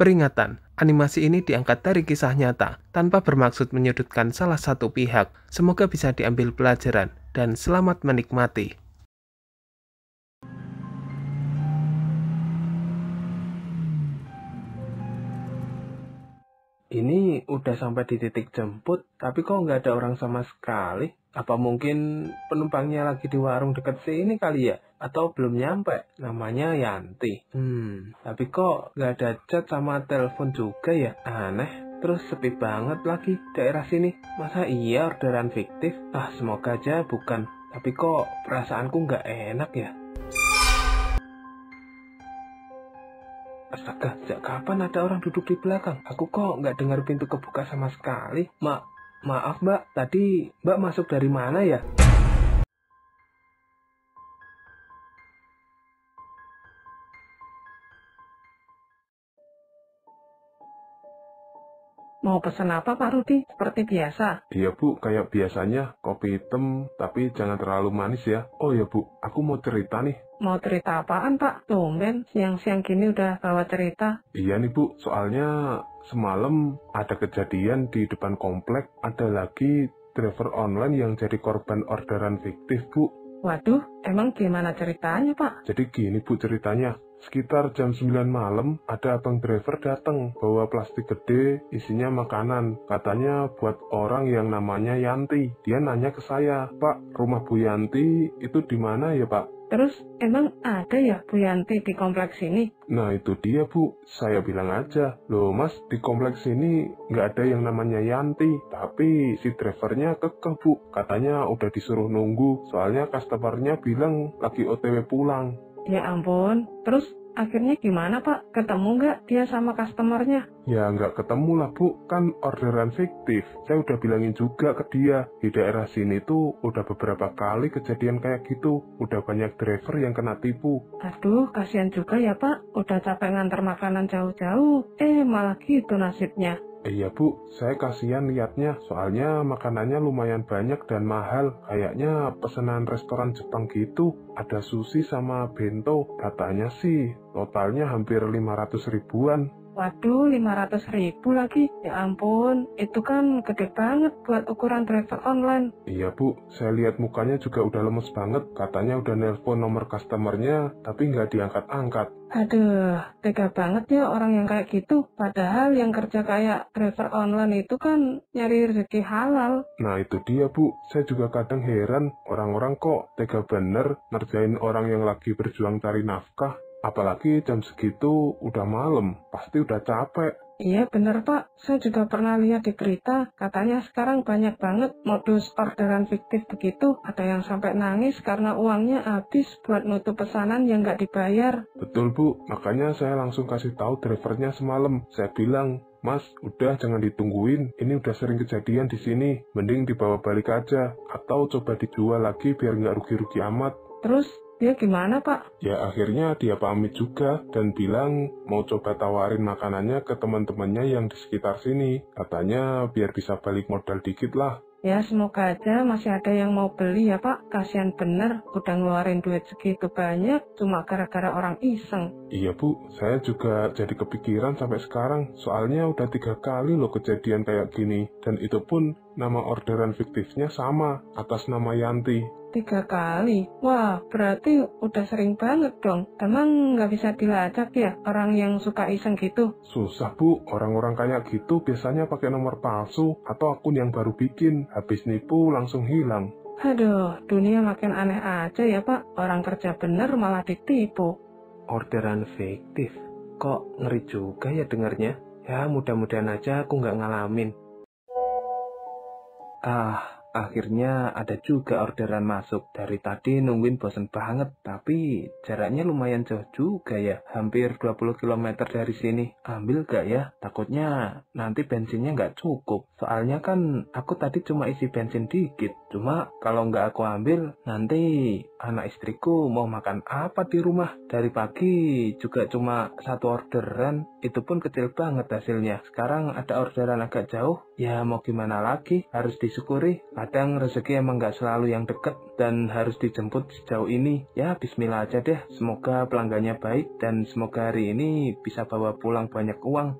Peringatan, animasi ini diangkat dari kisah nyata, tanpa bermaksud menyudutkan salah satu pihak. Semoga bisa diambil pelajaran, dan selamat menikmati. Ini udah sampai di titik jemput, tapi kok nggak ada orang sama sekali? Apa mungkin penumpangnya lagi di warung deket sini kali ya? Atau belum nyampe? Namanya Yanti. Tapi kok nggak ada chat sama telepon juga ya? Aneh. Terus sepi banget lagi daerah sini. Masa iya orderan fiktif? Semoga aja bukan. Tapi kok perasaanku nggak enak ya? Astaga, sejak kapan ada orang duduk di belakang? Aku kok nggak dengar pintu kebuka sama sekali. Maaf mbak, tadi mbak masuk dari mana ya? Mau pesan apa Pak Rudi? Seperti biasa. Iya Bu, kayak biasanya kopi hitam tapi jangan terlalu manis ya. Oh ya Bu, aku mau cerita nih. Mau cerita apaan Pak? Tumben, siang-siang gini udah bawa cerita. Iya nih Bu, soalnya semalam ada kejadian di depan komplek, ada lagi driver online yang jadi korban orderan fiktif Bu. Waduh, emang gimana ceritanya Pak? Jadi gini Bu ceritanya. Sekitar jam 9 malam, ada abang driver datang bawa plastik gede isinya makanan. Katanya buat orang yang namanya Yanti. Dia nanya ke saya, Pak, rumah Bu Yanti itu di mana ya Pak? Terus, emang ada ya Bu Yanti di kompleks ini? Nah itu dia Bu, saya bilang aja, loh mas di kompleks ini nggak ada yang namanya Yanti. Tapi si drivernya kekeh Bu, katanya udah disuruh nunggu, soalnya customernya bilang lagi OTW pulang. Ya ampun, terus akhirnya gimana Pak? Ketemu nggak dia sama customernya? Ya nggak ketemu lah Bu, kan orderan fiktif. Saya udah bilangin juga ke dia, di daerah sini tuh udah beberapa kali kejadian kayak gitu. Udah banyak driver yang kena tipu. Aduh, kasihan juga ya Pak. Udah capek nganter makanan jauh-jauh, malah gitu nasibnya. Iya Bu, saya kasihan liatnya, soalnya makanannya lumayan banyak dan mahal. Kayaknya pesanan restoran Jepang gitu, ada sushi sama bento. Katanya sih, totalnya hampir 500 ribuan. Waduh, 500.000 lagi. Ya ampun, itu kan gede banget buat ukuran driver online. Iya Bu, saya lihat mukanya juga udah lemes banget. Katanya udah nelpon nomor customernya, tapi nggak diangkat-angkat. Aduh, tega banget ya orang yang kayak gitu. Padahal yang kerja kayak driver online itu kan nyari rezeki halal. Nah itu dia Bu, saya juga kadang heran, orang-orang kok tega bener ngerjain orang yang lagi berjuang cari nafkah. Apalagi jam segitu udah malam, pasti udah capek. Iya bener Pak, saya juga pernah lihat di berita, katanya sekarang banyak banget modus orderan fiktif begitu. Ada yang sampai nangis karena uangnya habis buat nutup pesanan yang nggak dibayar. Betul Bu, makanya saya langsung kasih tahu drivernya semalam. Saya bilang, Mas, udah jangan ditungguin, ini udah sering kejadian di sini, mending dibawa balik aja, atau coba dijual lagi biar nggak rugi-rugi amat. Terus dia gimana Pak? Ya akhirnya dia pamit juga dan bilang mau coba tawarin makanannya ke teman-temannya yang di sekitar sini. Katanya biar bisa balik modal dikit lah. Ya semoga aja masih ada yang mau beli ya Pak. Kasian bener udah ngeluarin duit segitu banyak cuma gara-gara orang iseng. Iya Bu, saya juga jadi kepikiran sampai sekarang. Soalnya udah 3 kali loh kejadian kayak gini. Dan itu pun nama orderan fiktifnya sama, atas nama Yanti. 3 kali? Wah, berarti udah sering banget dong. Emang nggak bisa dilacak ya orang yang suka iseng gitu? Susah Bu, orang-orang kayak gitu biasanya pakai nomor palsu atau akun yang baru bikin. Habis nipu langsung hilang. Aduh, dunia makin aneh aja ya Pak. Orang kerja bener malah ditipu. Orderan fiktif? Kok ngeri juga ya dengarnya? Ya mudah-mudahan aja aku nggak ngalamin. Akhirnya ada juga orderan masuk. Dari tadi nungguin bosen banget, tapi jaraknya lumayan jauh juga ya. Hampir 20 km dari sini. Ambil gak ya? Takutnya nanti bensinnya nggak cukup. Soalnya kan aku tadi cuma isi bensin dikit. Cuma kalau nggak aku ambil, nanti anak istriku mau makan apa di rumah? Dari pagi juga cuma 1 orderan. Itu pun kecil banget hasilnya. Sekarang ada orderan agak jauh, ya mau gimana lagi, harus disyukuri. Kadang rezeki emang nggak selalu yang deket dan harus dijemput sejauh ini. Ya bismillah aja deh, semoga pelanggannya baik dan semoga hari ini bisa bawa pulang banyak uang.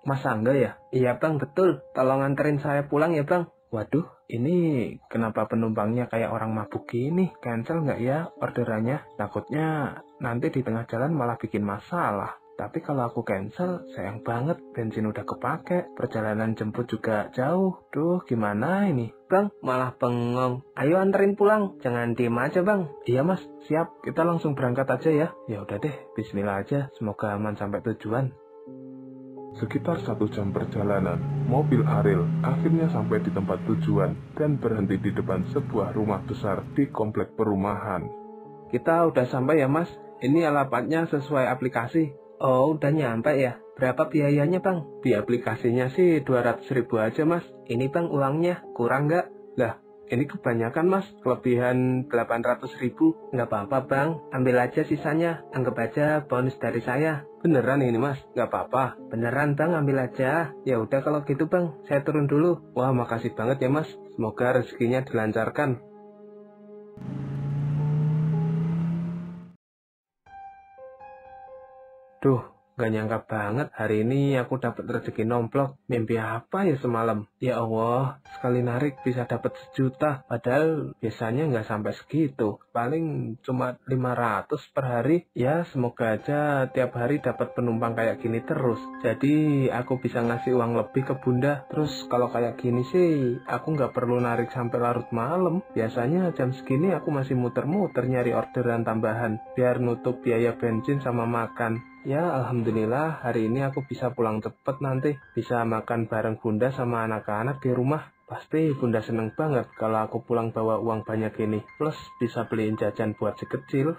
Mas Angga ya? Iya bang, betul. Tolong anterin saya pulang ya bang. Waduh, ini kenapa penumpangnya kayak orang mabuk gini? Cancel nggak ya orderannya? Takutnya nanti di tengah jalan malah bikin masalah. Tapi kalau aku cancel, sayang banget. Bensin udah kepake, perjalanan jemput juga jauh. Duh, gimana ini? Bang, malah bengong. Ayo anterin pulang. Jangan diem aja bang. Iya mas, siap. Kita langsung berangkat aja ya. Ya udah deh, bismillah aja. Semoga aman sampai tujuan. Sekitar 1 jam perjalanan, mobil Ariel akhirnya sampai di tempat tujuan dan berhenti di depan sebuah rumah besar di komplek perumahan. Kita udah sampai ya mas. Ini alamatnya sesuai aplikasi. Oh, udah nyampe ya. Berapa biayanya bang? Di aplikasinya sih 200.000 aja mas. Ini bang uangnya, kurang nggak? Lah, ini kebanyakan mas, kelebihan 800.000. Nggak apa-apa bang, ambil aja sisanya. Anggap aja bonus dari saya. Beneran ini mas, nggak apa-apa. Beneran bang, ambil aja. Ya udah kalau gitu bang, saya turun dulu. Wah makasih banget ya mas, semoga rezekinya dilancarkan. Duh, gak nyangka banget hari ini aku dapat rezeki nomplok. Mimpi apa ya semalam? Ya Allah, sekali narik bisa dapat 1 juta. Padahal biasanya nggak sampai segitu. Paling cuma 500 per hari. Ya semoga aja tiap hari dapat penumpang kayak gini terus. Jadi aku bisa ngasih uang lebih ke bunda. Terus kalau kayak gini sih, aku nggak perlu narik sampai larut malam. Biasanya jam segini aku masih muter-muter nyari orderan tambahan. Biar nutup biaya bensin sama makan. Ya, alhamdulillah hari ini aku bisa pulang cepet nanti. Bisa makan bareng bunda sama anak-anak di rumah. Pasti bunda seneng banget kalau aku pulang bawa uang banyak ini. Plus bisa beliin jajan buat si kecil.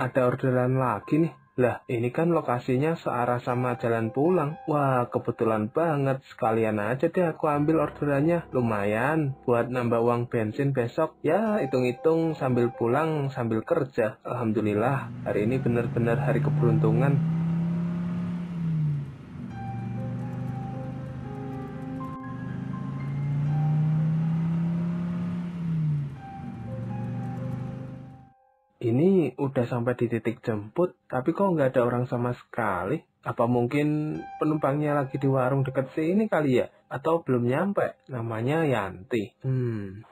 Ada orderan lagi nih. Lah, ini kan lokasinya searah sama jalan pulang. Wah, kebetulan banget. Sekalian aja deh aku ambil orderannya. Lumayan, buat nambah uang bensin besok. Ya, hitung-hitung sambil pulang, sambil kerja. Alhamdulillah, hari ini benar-benar hari keberuntungan. Ini udah sampai di titik jemput, tapi kok nggak ada orang sama sekali? Apa mungkin penumpangnya lagi di warung deket sini kali ya? Atau belum nyampe? Namanya Yanti.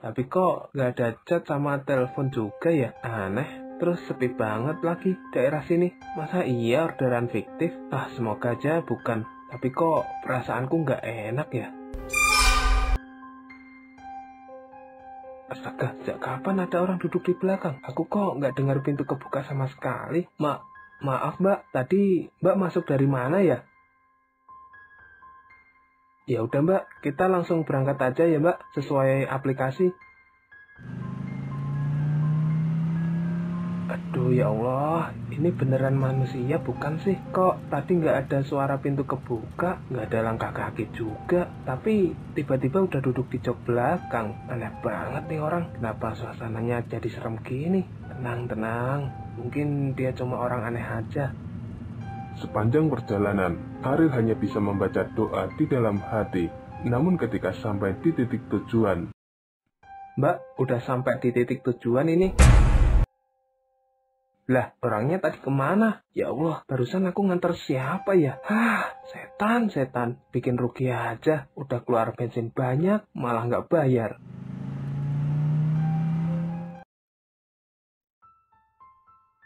Tapi kok nggak ada chat sama telepon juga ya? Aneh. Terus sepi banget lagi daerah sini. Masa iya orderan fiktif? Semoga aja bukan. Tapi kok perasaanku nggak enak ya? Astaga, sejak kapan ada orang duduk di belakang? Aku kok nggak dengar pintu kebuka sama sekali. Maaf mbak, tadi mbak masuk dari mana ya? Ya udah mbak, kita langsung berangkat aja ya mbak, sesuai aplikasi. Aduh ya Allah, ini beneran manusia bukan sih? Kok tadi nggak ada suara pintu kebuka, nggak ada langkah kaki juga, tapi tiba-tiba udah duduk di jok belakang. Aneh banget nih orang, kenapa suasananya jadi serem gini? Tenang, mungkin dia cuma orang aneh aja. Sepanjang perjalanan, Ariel hanya bisa membaca doa di dalam hati. Namun ketika sampai di titik tujuan, Mbak, udah sampai di titik tujuan ini. Lah, orangnya tadi kemana? Ya Allah, barusan aku nganter siapa ya? Setan. Bikin rugi aja. Udah keluar bensin banyak, malah nggak bayar.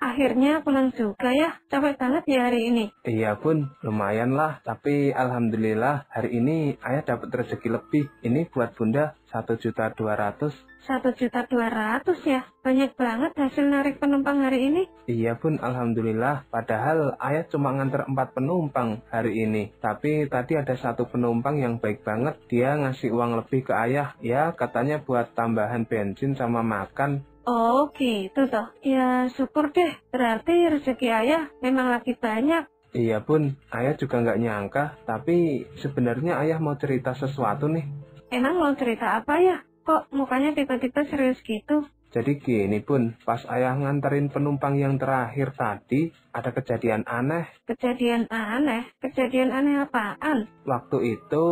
Akhirnya pulang juga ya, capek banget ya hari ini. Iya bun, lumayan lah. Tapi alhamdulillah hari ini ayah dapat rezeki lebih. Ini buat bunda 1.200.000. 1.200.000 ya, banyak banget hasil narik penumpang hari ini. Iya bun, alhamdulillah. Padahal ayah cuma nganter 4 penumpang hari ini. Tapi tadi ada 1 penumpang yang baik banget. Dia ngasih uang lebih ke ayah. Ya katanya buat tambahan bensin sama makan. Oh gitu toh, ya syukur deh, berarti rezeki ayah memang lagi banyak. Iya Bun, ayah juga nggak nyangka, tapi sebenarnya ayah mau cerita sesuatu nih. Emang mau cerita apa ya? Kok mukanya tiba-tiba serius gitu? Jadi gini Bun, pas ayah nganterin penumpang yang terakhir tadi, ada kejadian aneh. Kejadian aneh? Kejadian aneh apaan? Waktu itu,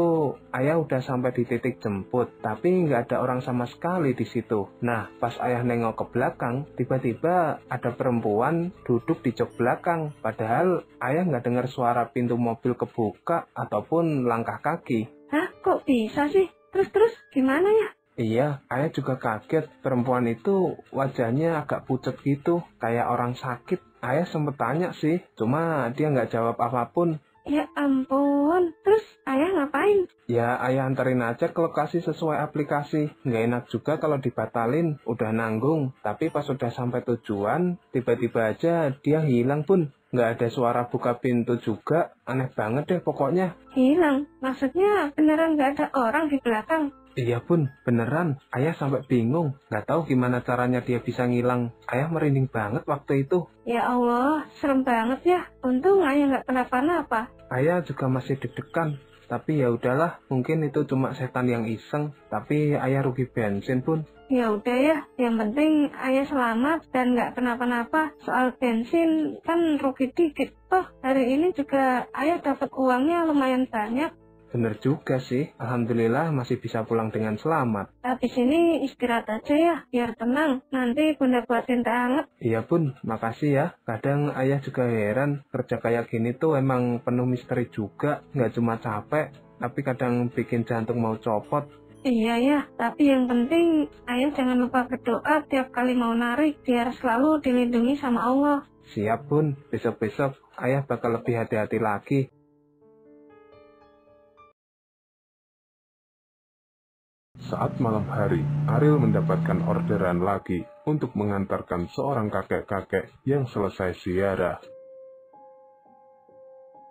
ayah udah sampai di titik jemput, tapi nggak ada orang sama sekali di situ. Nah, pas ayah nengok ke belakang, tiba-tiba ada perempuan duduk di jok belakang. Padahal ayah nggak dengar suara pintu mobil kebuka ataupun langkah kaki. Hah? Kok bisa sih? Terus gimana ya? Iya, ayah juga kaget. Perempuan itu wajahnya agak pucat gitu, kayak orang sakit. Ayah sempet tanya sih, cuma dia nggak jawab apapun. Ya ampun. Terus ayah ngapain? Ya, ayah anterin aja ke lokasi sesuai aplikasi. Nggak enak juga kalau dibatalin, udah nanggung. Tapi pas udah sampai tujuan, tiba-tiba aja dia hilang Bun. Nggak ada suara buka pintu juga, aneh banget deh pokoknya. Hilang? Maksudnya beneran nggak ada orang di belakang? Iya Bun, beneran. Ayah sampai bingung, nggak tahu gimana caranya dia bisa ngilang. Ayah merinding banget waktu itu. Ya Allah, serem banget ya. Untung ayah nggak kenapa-napa. Ayah juga masih deg-degan. Tapi ya udahlah, mungkin itu cuma setan yang iseng. Tapi ayah rugi bensin Bun. Ya udah ya, yang penting ayah selamat dan nggak kenapa-napa. Soal bensin kan rugi dikit. Toh hari ini juga ayah dapat uangnya lumayan banyak. Bener juga sih, alhamdulillah masih bisa pulang dengan selamat. Habis ini istirahat aja ya, biar tenang. Nanti bunda buatin teh hangat. Iya Bun, makasih ya. Kadang ayah juga heran, kerja kayak gini tuh emang penuh misteri juga. Nggak cuma capek, tapi kadang bikin jantung mau copot. Iya ya, tapi yang penting ayah jangan lupa berdoa tiap kali mau narik, biar selalu dilindungi sama Allah. Siap Bun, besok-besok ayah bakal lebih hati-hati lagi. Saat malam hari, Ariel mendapatkan orderan lagi untuk mengantarkan seorang kakek-kakek yang selesai ziarah.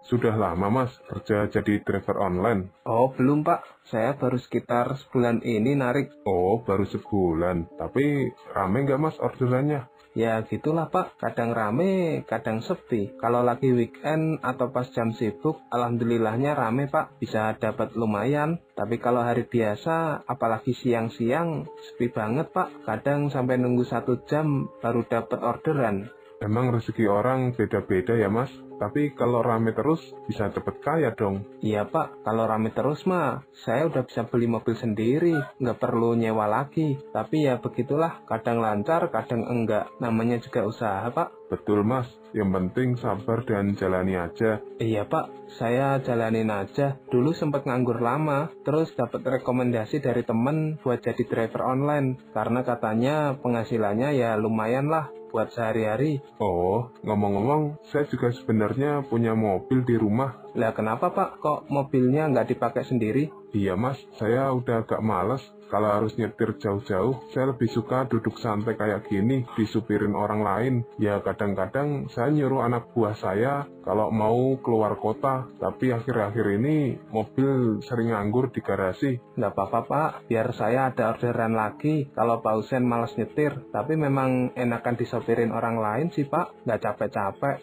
Sudah lama mas kerja jadi driver online. Oh belum Pak, saya baru sekitar sebulan ini narik. Oh baru sebulan, tapi rame nggak mas orderannya? Ya gitulah Pak, kadang rame, kadang sepi. Kalau lagi weekend atau pas jam sibuk, alhamdulillahnya rame Pak, bisa dapat lumayan. Tapi kalau hari biasa, apalagi siang-siang, sepi banget Pak. Kadang sampai nunggu 1 jam baru dapat orderan. Emang rezeki orang beda-beda ya mas? Tapi kalau rame terus bisa cepet kaya dong. Iya Pak, kalau rame terus mah, saya udah bisa beli mobil sendiri, nggak perlu nyewa lagi. Tapi ya begitulah, kadang lancar, kadang enggak. Namanya juga usaha Pak. Betul mas, yang penting sabar dan jalani aja. Iya Pak, saya jalanin aja. Dulu sempat nganggur lama, terus dapat rekomendasi dari temen buat jadi driver online. Karena katanya penghasilannya ya lumayan lah buat sehari-hari. Oh, ngomong-ngomong, saya juga sebenarnya punya mobil di rumah. Lah kenapa Pak, kok mobilnya nggak dipakai sendiri? Iya mas, saya udah agak males. Kalau harus nyetir jauh-jauh, saya lebih suka duduk santai kayak gini, disupirin orang lain. Ya kadang-kadang saya nyuruh anak buah saya kalau mau keluar kota. Tapi akhir-akhir ini mobil sering nganggur di garasi. Nggak apa-apa Pak, biar saya ada orderan lagi. Kalau Pak Husen males nyetir, tapi memang enakan disopirin orang lain sih Pak, nggak capek-capek.